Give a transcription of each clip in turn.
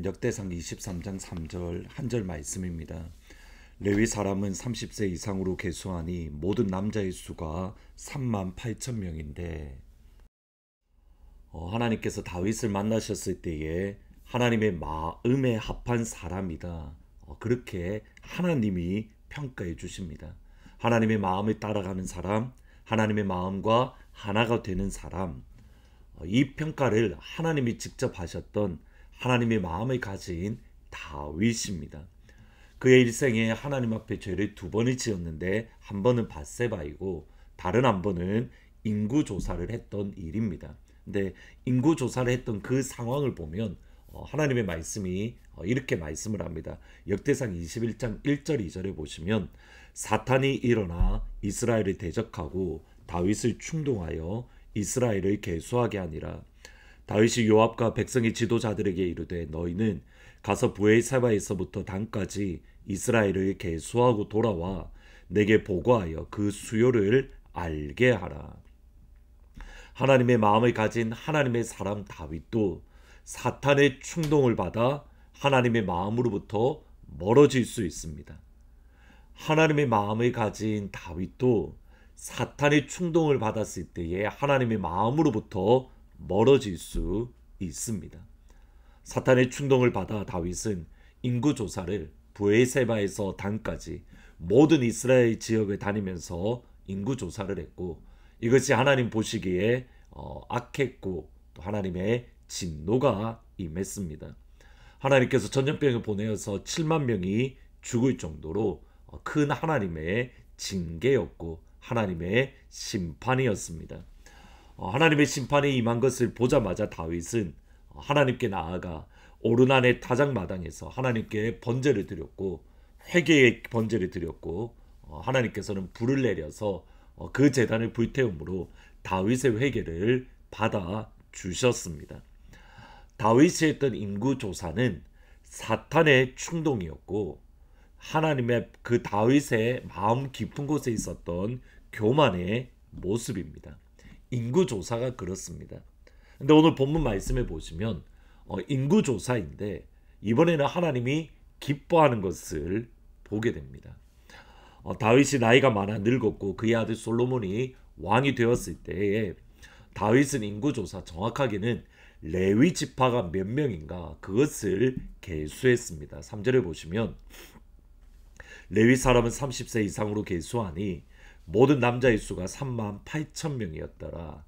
말씀은 역대상 23장 3절 한 절 말씀입니다. 레위 사람은 30세 이상으로 계수하니 모든 남자의 수가 3만 8천 명인데 하나님께서 다윗을 만나셨을 때에 하나님의 마음에 합한 사람이다. 그렇게 하나님이 평가해 주십니다. 하나님의 마음을 따라가는 사람, 하나님의 마음과 하나가 되는 사람, 이 평가를 하나님이 직접 하셨던 하나님의 마음을 가진 다윗입니다. 그의 일생에 하나님 앞에 죄를 두 번을 지었는데 한 번은 밧세바이고 다른 한 번은 인구조사를 했던 일입니다. 근데 인구조사를 했던 그 상황을 보면 하나님의 말씀이 이렇게 말씀을 합니다. 역대상 21장 1절 2절에 보시면 사탄이 일어나 이스라엘을 대적하고 다윗을 충동하여 이스라엘을 계수하게 하니라. 다윗이 요압과 백성의 지도자들에게 이르되 너희는 가서 브엘세바에서부터 단까지 이스라엘을 계수하고 돌아와 내게 보고하여 그 수요를 알게 하라. 하나님의 마음을 가진 하나님의 사람 다윗도 사탄의 충동을 받아 하나님의 마음으로부터 멀어질 수 있습니다. 하나님의 마음을 가진 다윗도 사탄의 충동을 받았을 때에 하나님의 마음으로부터 멀어질 수 있습니다. 사탄의 충동을 받아 다윗은 인구조사를 브엘세바에서 단까지 모든 이스라엘 지역을 다니면서 인구조사를 했고 이것이 하나님 보시기에 악했고 또 하나님의 진노가 임했습니다. 하나님께서 전염병을 보내어서 7만 명이 죽을 정도로 큰 하나님의 징계였고 하나님의 심판이었습니다. 하나님의 심판이 임한 것을 보자마자 다윗은 하나님께 나아가 오르난의 타작마당에서 하나님께 번제를 드렸고 회개의 번제를 드렸고 하나님께서는 불을 내려서 그 제단을 불태움으로 다윗의 회개를 받아 주셨습니다. 다윗이 했던 인구조사는 사탄의 충동이었고 하나님의 그 다윗의 마음 깊은 곳에 있었던 교만의 모습입니다. 인구조사가 그렇습니다. 근데 오늘 본문 말씀에 보시면 인구조사인데 이번에는 하나님이 기뻐하는 것을 보게 됩니다. 다윗이 나이가 많아 늙었고 그의 아들 솔로몬이 왕이 되었을 때에 다윗은 인구조사 정확하게는 레위 지파가 몇 명인가 그것을 계수했습니다. 3절에 보시면 레위 사람은 30세 이상으로 계수하니 모든 남자의 수가 3만 8천 명이었더라.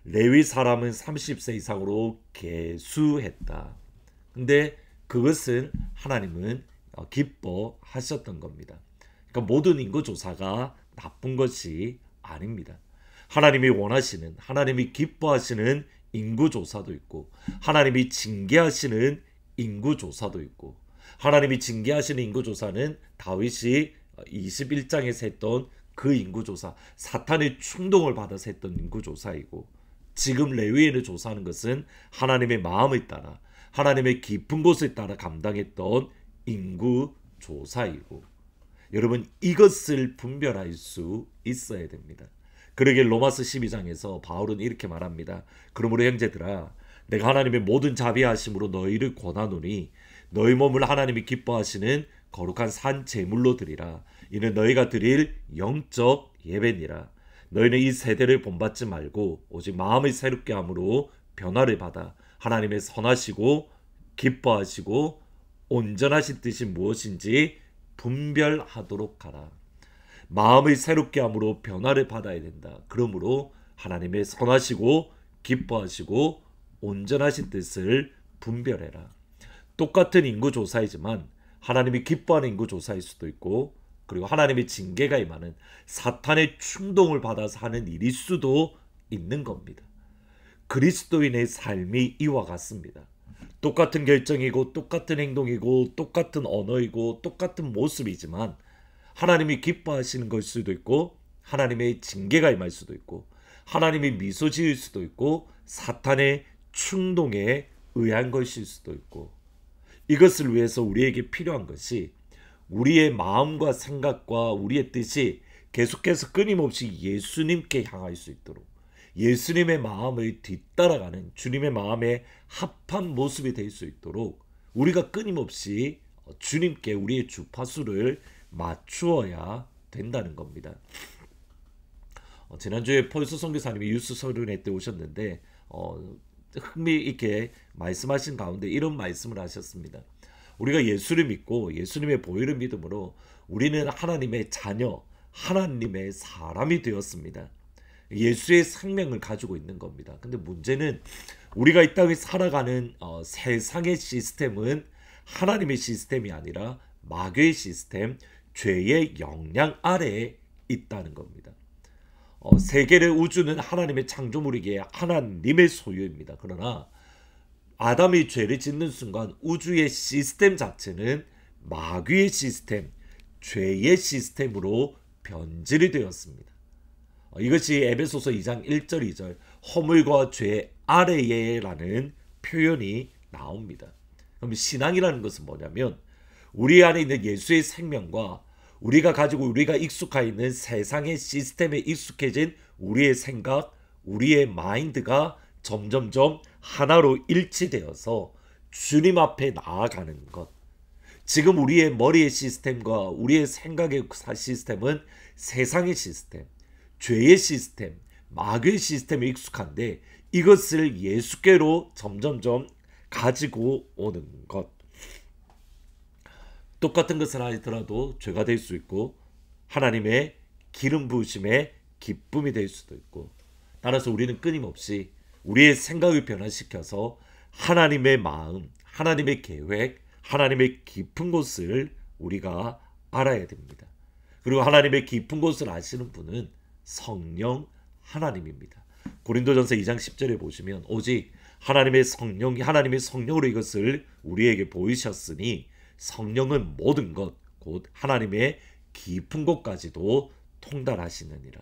레위 사람은 30세 이상으로 계수했다. 근데 그것은 하나님은 기뻐하셨던 겁니다. 그러니까 모든 인구조사가 나쁜 것이 아닙니다. 하나님이 원하시는, 하나님이 기뻐하시는 인구조사도 있고 하나님이 징계하시는 인구조사도 있고 하나님이 징계하시는 인구조사는 다윗이 21장에서 했던 그 인구조사, 사탄의 충동을 받아서 했던 인구조사이고 지금 레위인을 조사하는 것은 하나님의 마음에 따라 하나님의 깊은 곳에 따라 감당했던 인구조사이고 여러분 이것을 분별할 수 있어야 됩니다. 그러기에 로마서 12장에서 바울은 이렇게 말합니다. 그러므로 형제들아 내가 하나님의 모든 자비하심으로 너희를 권하노니 너희 몸을 하나님이 기뻐하시는 거룩한 산 제물로 드리라. 이는 너희가 드릴 영적 예배니라. 너희는 이 세대를 본받지 말고 오직 마음을 새롭게 함으로 변화를 받아 하나님의 선하시고 기뻐하시고 온전하신 뜻이 무엇인지 분별하도록 하라. 마음을 새롭게 함으로 변화를 받아야 된다. 그러므로 하나님의 선하시고 기뻐하시고 온전하신 뜻을 분별해라. 똑같은 인구조사이지만 하나님이 기뻐하는 인구조사일 수도 있고 그리고 하나님의 징계가 임하는 사탄의 충동을 받아서 하는 일일 수도 있는 겁니다. 그리스도인의 삶이 이와 같습니다. 똑같은 결정이고 똑같은 행동이고 똑같은 언어이고 똑같은 모습이지만 하나님이 기뻐하시는 걸 수도 있고 하나님의 징계가 임할 수도 있고 하나님이 미소 지을 수도 있고 사탄의 충동에 의한 것일 수도 있고 이것을 위해서 우리에게 필요한 것이 우리의 마음과 생각과 우리의 뜻이 계속해서 끊임없이 예수님께 향할 수 있도록 예수님의 마음을 뒤따라가는 주님의 마음에 합한 모습이 될 수 있도록 우리가 끊임없이 주님께 우리의 주파수를 맞추어야 된다는 겁니다. 지난주에 폴스 선교사님이 유스 서른회 때 오셨는데 흥미있게 말씀하신 가운데 이런 말씀을 하셨습니다. 우리가 예수를 믿고 예수님의 보혈을 믿음으로 우리는 하나님의 자녀, 하나님의 사람이 되었습니다. 예수의 생명을 가지고 있는 겁니다. 근데 문제는 우리가 이 땅에 살아가는 세상의 시스템은 하나님의 시스템이 아니라 마귀의 시스템, 죄의 영향 아래에 있다는 겁니다. 세계의 우주는 하나님의 창조물이기에 하나님의 소유입니다. 그러나 아담이 죄를 짓는 순간 우주의 시스템 자체는 마귀의 시스템, 죄의 시스템으로 변질이 되었습니다. 이것이 에베소서 2장 1절 2절 허물과 죄 아래에라는 표현이 나옵니다. 그럼 신앙이라는 것은 뭐냐면 우리 안에 있는 예수의 생명과 우리가 가지고 우리가 익숙해 있는 세상의 시스템에 익숙해진 우리의 생각, 우리의 마인드가 점점점 하나로 일치되어서 주님 앞에 나아가는 것. 지금 우리의 머리의 시스템과 우리의 생각의 시스템은 세상의 시스템, 죄의 시스템, 마귀의 시스템에 익숙한데 이것을 예수께로 점점점 가지고 오는 것. 똑같은 것을 하더라도 죄가 될 수 있고 하나님의 기름 부으심의 기쁨이 될 수도 있고, 따라서 우리는 끊임없이 우리의 생각을 변화시켜서 하나님의 마음, 하나님의 계획, 하나님의 깊은 곳을 우리가 알아야 됩니다. 그리고 하나님의 깊은 곳을 아시는 분은 성령 하나님입니다. 고린도전서 2장 10절에 보시면 오직 하나님의 성령으로 이것을 우리에게 보이셨으니 성령은 모든 것 곧 하나님의 깊은 곳까지도 통달하시느니라.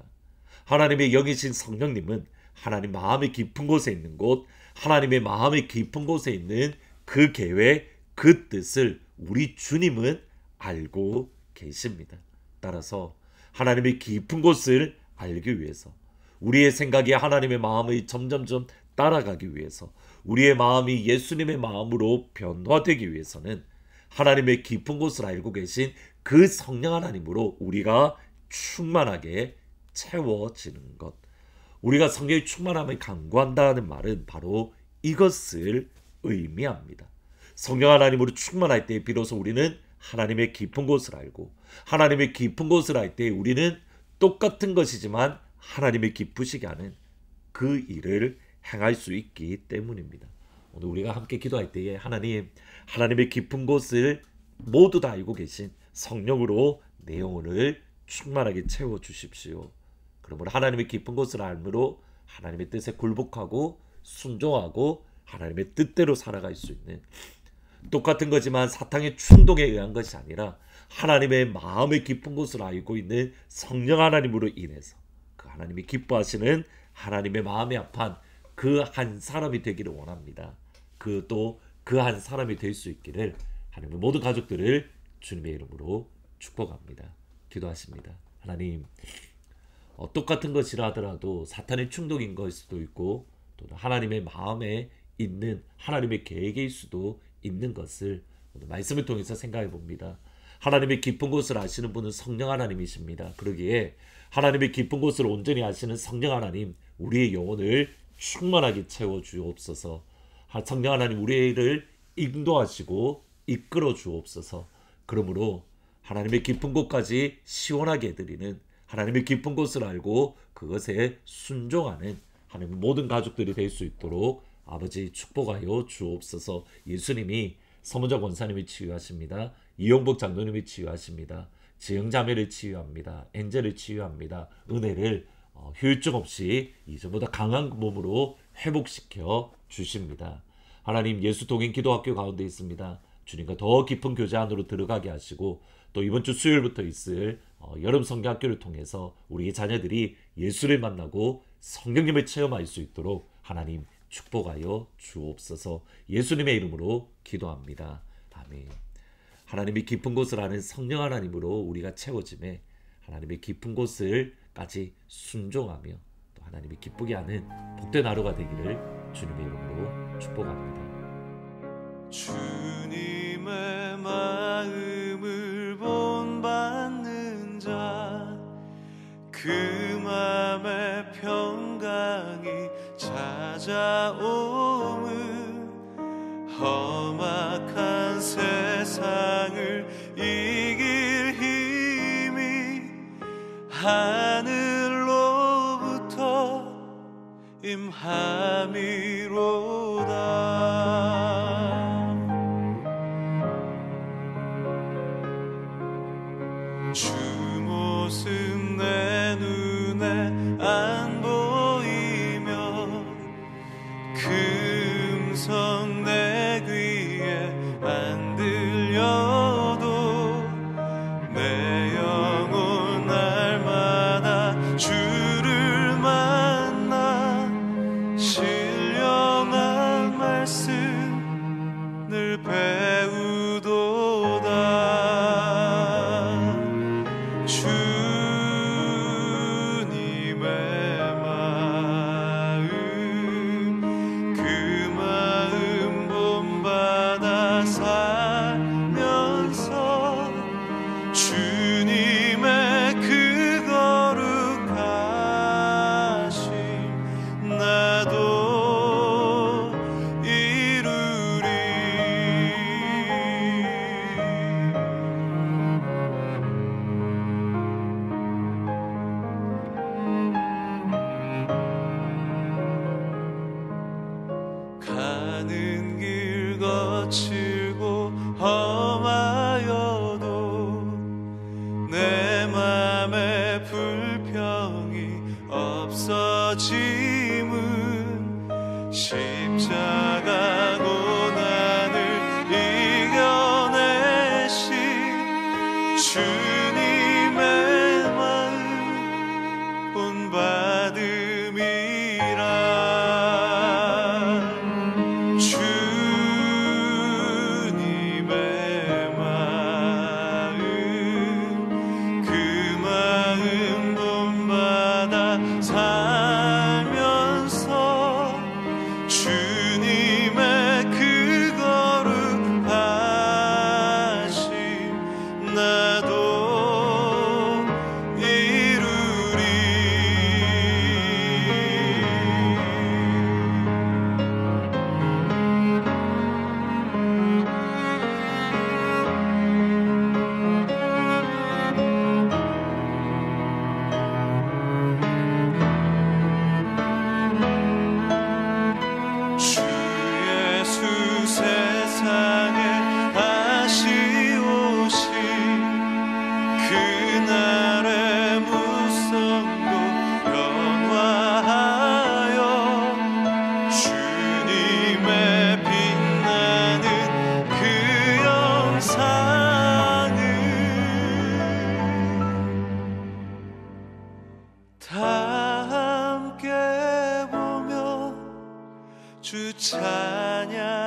하나님의 영이신 성령님은 하나님 마음의 깊은 곳에 있는 곳, 하나님의 마음의 깊은 곳에 있는 그 계획, 그 뜻을 우리 주님은 알고 계십니다. 따라서 하나님의 깊은 곳을 알기 위해서, 우리의 생각이 하나님의 마음의 점점점 따라가기 위해서, 우리의 마음이 예수님의 마음으로 변화되기 위해서는 하나님의 깊은 곳을 알고 계신 그 성령 하나님으로 우리가 충만하게 채워지는 것. 우리가 성령의 충만함을 간구한다는 말은 바로 이것을 의미합니다. 성령 하나님으로 충만할 때 비로소 우리는 하나님의 깊은 곳을 알고, 하나님의 깊은 곳을 알 때 우리는 똑같은 것이지만 하나님의 기쁘시게 하는 그 일을 행할 수 있기 때문입니다. 오늘 우리가 함께 기도할 때에 하나님의 깊은 곳을 모두 다 알고 계신 성령으로 내 영혼을 충만하게 채워주십시오. 그러므로 하나님의 깊은 곳을 알므로 하나님의 뜻에 굴복하고 순종하고 하나님의 뜻대로 살아갈 수 있는, 똑같은 거지만 사탄의 충동에 의한 것이 아니라 하나님의 마음의 깊은 곳을 알고 있는 성령 하나님으로 인해서 그 하나님이 기뻐하시는 하나님의 마음에 합한 그 한 사람이 되기를 원합니다. 그 한 사람이 될 수 있기를 하나님의 모든 가족들을 주님의 이름으로 축복합니다. 기도하십니다. 하나님, 똑같은 것이라 하더라도 사탄의 충동인 것일 수도 있고 또 하나님의 마음에 있는 하나님의 계획일 수도 있는 것을 오늘 말씀을 통해서 생각해 봅니다. 하나님의 깊은 곳을 아시는 분은 성령 하나님이십니다. 그러기에 하나님의 깊은 곳을 온전히 아시는 성령 하나님, 우리의 영혼을 충만하게 채워 주옵소서. 성령 하나님, 우리를 인도하시고 이끌어 주옵소서. 그러므로 하나님의 깊은 곳까지 시원하게 해드리는, 하나님의 깊은 곳을 알고 그것에 순종하는 하나님의 모든 가족들이 될 수 있도록 아버지 축복하여 주옵소서. 예수님이 서문자 권사님이 치유하십니다. 이용복 장로님이 치유하십니다. 지영자매를 치유합니다. 엔젤을 치유합니다. 은혜를 휴일증 없이 이전보다 강한 몸으로 회복시켜 주십니다. 하나님, 예수 동행 기도학교 가운데 있습니다. 주님과 더 깊은 교제 안으로 들어가게 하시고 또 이번 주 수요일부터 있을 여름 성경학교를 통해서 우리의 자녀들이 예수를 만나고 성령님을 체험할 수 있도록 하나님 축복하여 주옵소서. 예수님의 이름으로 기도합니다. 아멘. 하나님의 깊은 곳을 아는 성령 하나님으로 우리가 채워짐에 하나님의 깊은 곳을까지 순종하며 또 하나님이 기쁘게 하는 복된 하루가 되기를 주님의 이름으로 축복합니다. 주님의 마음을 본받는 자, 그 맘에 평강이 찾아옴은 험악한 세상을 이길 힘이 하늘로부터 임함이로다. 주 모습 내 눈에 안 보이며 그 음성 내 귀에 안 들려도 내 영혼 날마다 주를 만나 신령한 말씀 늘 배우도다. 가는 길 거칠고 험하여도 내 맘에 불평이 없어짐은 십자가 고난을 이겨내신 주님의 마음 본받음이라. 세상에 다시 오신 그날의 무성도 변화하여 주님의 빛나는 그 영상을 다 함께 보며 주 찬양